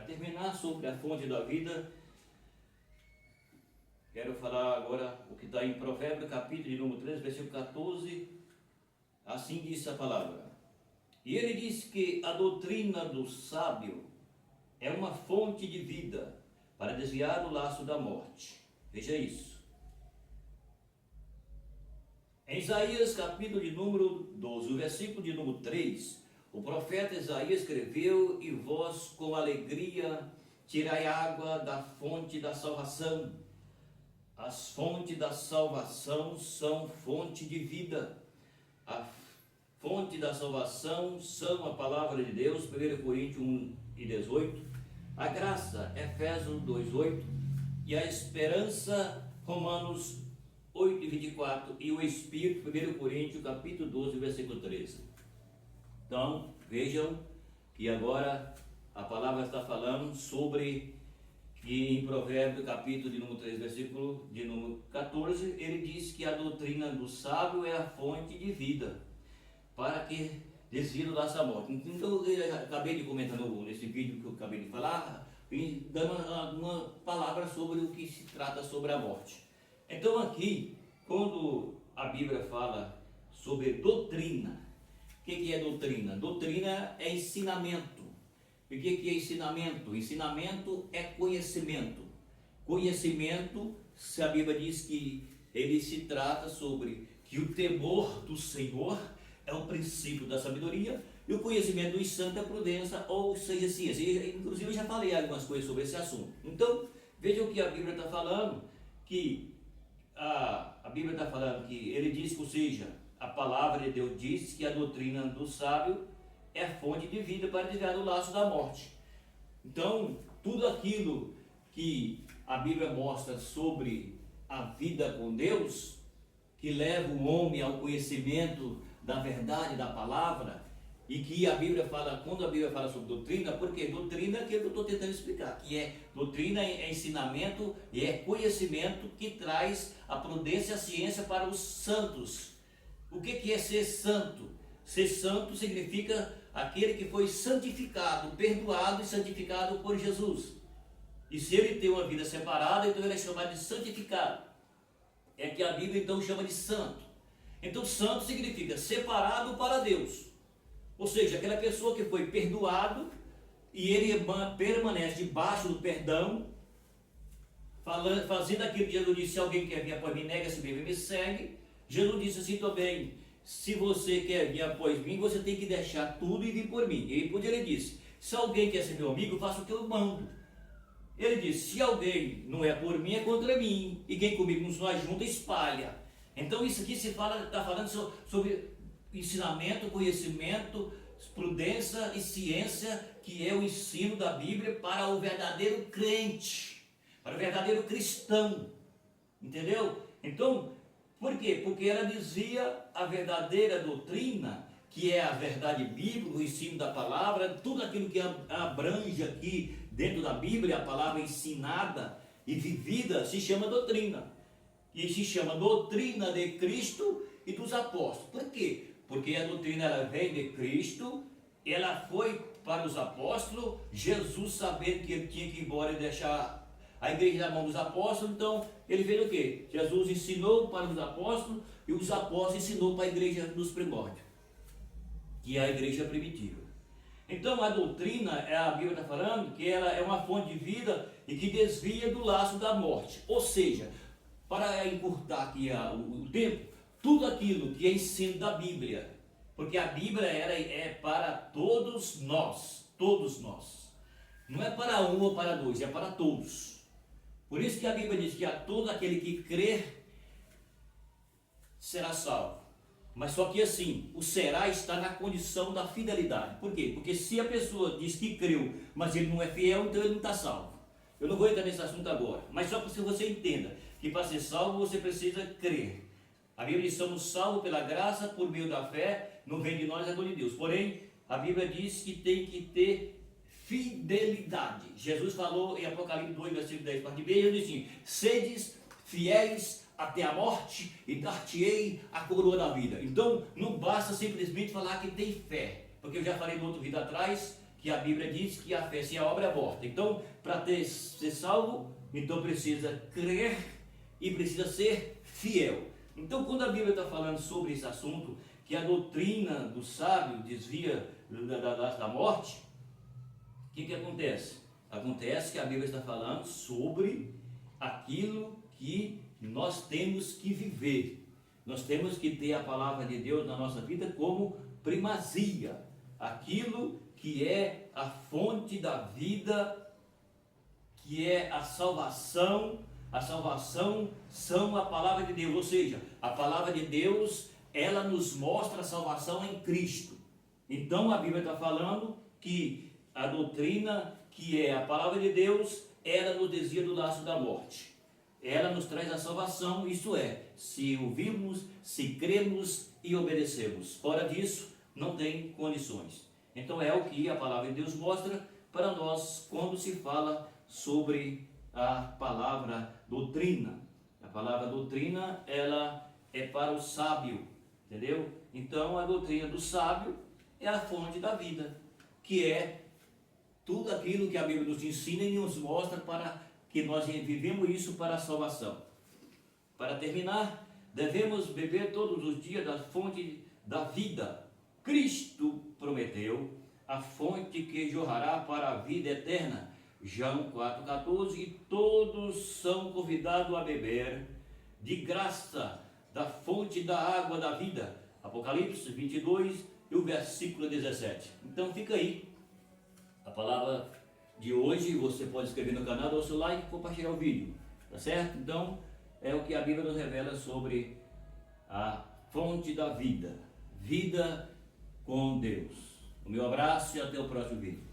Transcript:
terminar sobre a fonte da vida, quero falar agora o que está em Provérbios, capítulo de número 13, versículo 14. Assim diz a palavra. E ele diz que a doutrina do sábio é uma fonte de vida para desviar do laço da morte. Veja isso. Em Isaías, capítulo de número 12, o versículo de número 3, o profeta Isaías escreveu: e vós com alegria tirai água da fonte da salvação. As fontes da salvação são fonte de vida. A fonte da salvação são a palavra de Deus, 1 Coríntios 1:18, a graça, Efésios 2:8, e a esperança, Romanos 8:24, e o Espírito, 1 Coríntios capítulo 12, versículo 13. Então, vejam que agora a palavra está falando sobre que em Provérbios capítulo de número 3, versículo de número 14, ele diz que a doutrina do sábio é a fonte de vida, para que desvie do laço da morte. Então, eu acabei de comentar nesse vídeo que eu acabei de falar, dando uma palavra sobre o que se trata sobre a morte. Então aqui, quando a Bíblia fala sobre doutrina, o que é doutrina? Doutrina é ensinamento. E o que é ensinamento? Ensinamento é conhecimento. Conhecimento, se a Bíblia diz que ele se trata sobre que o temor do Senhor é o princípio da sabedoria, e o conhecimento dos santos é a prudência, ou seja, ciência. Inclusive eu já falei algumas coisas sobre esse assunto. Então, vejam o que a Bíblia está falando, que a Bíblia está falando que ele diz, ou seja, a palavra de Deus diz que a doutrina do sábio é fonte de vida para desviar do laço da morte. Então, tudo aquilo que a Bíblia mostra sobre a vida com Deus, que leva o homem ao conhecimento da verdade da palavra, e que a Bíblia fala, quando a Bíblia fala sobre doutrina, porque doutrina é aquilo que eu estou tentando explicar, que é doutrina é ensinamento e é conhecimento que traz a prudência e a ciência para os santos. O que é ser santo? Ser santo significa aquele que foi santificado, perdoado e santificado por Jesus. E se ele tem uma vida separada, então ele é chamado de santificado. É que a Bíblia então chama de santo. Então santo significa separado para Deus. Ou seja, aquela pessoa que foi perdoado e ele permanece debaixo do perdão, fazendo aquilo que Jesus disse: se alguém quer vir após mim, nega-se mesmo e me segue. Jesus disse assim também: se você quer vir após mim, você tem que deixar tudo e vir por mim. E depois ele disse: se alguém quer ser meu amigo, faça o que eu mando. Ele disse: se alguém não é por mim, é contra mim, e quem comigo não se junta, espalha. Então isso aqui está falando sobre ensinamento, conhecimento, prudência e ciência, que é o ensino da Bíblia para o verdadeiro crente, para o verdadeiro cristão. Entendeu? Então, por quê? Porque ela dizia a verdadeira doutrina, que é a verdade bíblica, o ensino da palavra, tudo aquilo que abrange aqui dentro da Bíblia, a palavra ensinada e vivida, se chama doutrina. E se chama doutrina de Cristo e dos apóstolos. Por quê? Porque a doutrina ela vem de Cristo, ela foi para os apóstolos, Jesus sabendo que ele tinha que ir embora e deixar a igreja na mão dos apóstolos, então ele veio o quê? Jesus ensinou para os apóstolos e os apóstolos ensinou para a igreja dos primórdios, que é a igreja primitiva. Então a doutrina, a Bíblia está falando que ela é uma fonte de vida e que desvia do laço da morte. Ou seja, para encurtar aqui o tempo, tudo aquilo que é ensino da Bíblia, porque a Bíblia é para todos nós, não é para um ou para dois, é para todos. Por isso que a Bíblia diz que a todo aquele que crer será salvo. Mas só que assim, o será está na condição da fidelidade. Por quê? Porque se a pessoa diz que creu, mas ele não é fiel, então ele não está salvo. Eu não vou entrar nesse assunto agora, mas só para que você entenda que para ser salvo você precisa crer. A Bíblia diz: somos salvos pela graça por meio da fé, não vem de nós, é dom de Deus. Porém, a Bíblia diz que tem que ter fidelidade. Jesus falou em Apocalipse 2, versículo 10, parte B, ele disse assim: sedes fiéis até a morte e dar-te-ei a coroa da vida. Então, não basta simplesmente falar que tem fé, porque eu já falei no outro vídeo atrás, que a Bíblia diz que a fé sem a obra é morta. Então, para ser salvo, então precisa crer e precisa ser fiel. Então, quando a Bíblia está falando sobre esse assunto, que a doutrina do sábio desvia da morte, o que acontece? Acontece que a Bíblia está falando sobre aquilo que nós temos que viver. Nós temos que ter a palavra de Deus na nossa vida como primazia, aquilo que é a fonte da vida, que é a salvação. A salvação são a palavra de Deus, ou seja, a palavra de Deus, ela nos mostra a salvação em Cristo. Então a Bíblia está falando que a doutrina, que é a palavra de Deus, ela nos desvia do laço da morte. Ela nos traz a salvação, isto é, se ouvirmos, se cremos e obedecemos. Fora disso, não tem condições. Então é o que a palavra de Deus mostra para nós quando se fala sobre a palavra doutrina. A palavra doutrina, ela é para o sábio, entendeu? Então a doutrina do sábio é a fonte da vida, que é tudo aquilo que a Bíblia nos ensina e nos mostra para que nós vivemos isso para a salvação. Para terminar, devemos beber todos os dias da fonte da vida. Cristo prometeu a fonte que jorrará para a vida eterna. João 4,14, e todos são convidados a beber de graça da fonte da água da vida. Apocalipse 22 e o versículo 17. Então fica aí a palavra de hoje. Você pode inscrever no canal, dar o seu like e compartilhar o vídeo, tá certo? Então é o que a Bíblia nos revela sobre a fonte da vida, vida com Deus. O meu abraço e até o próximo vídeo.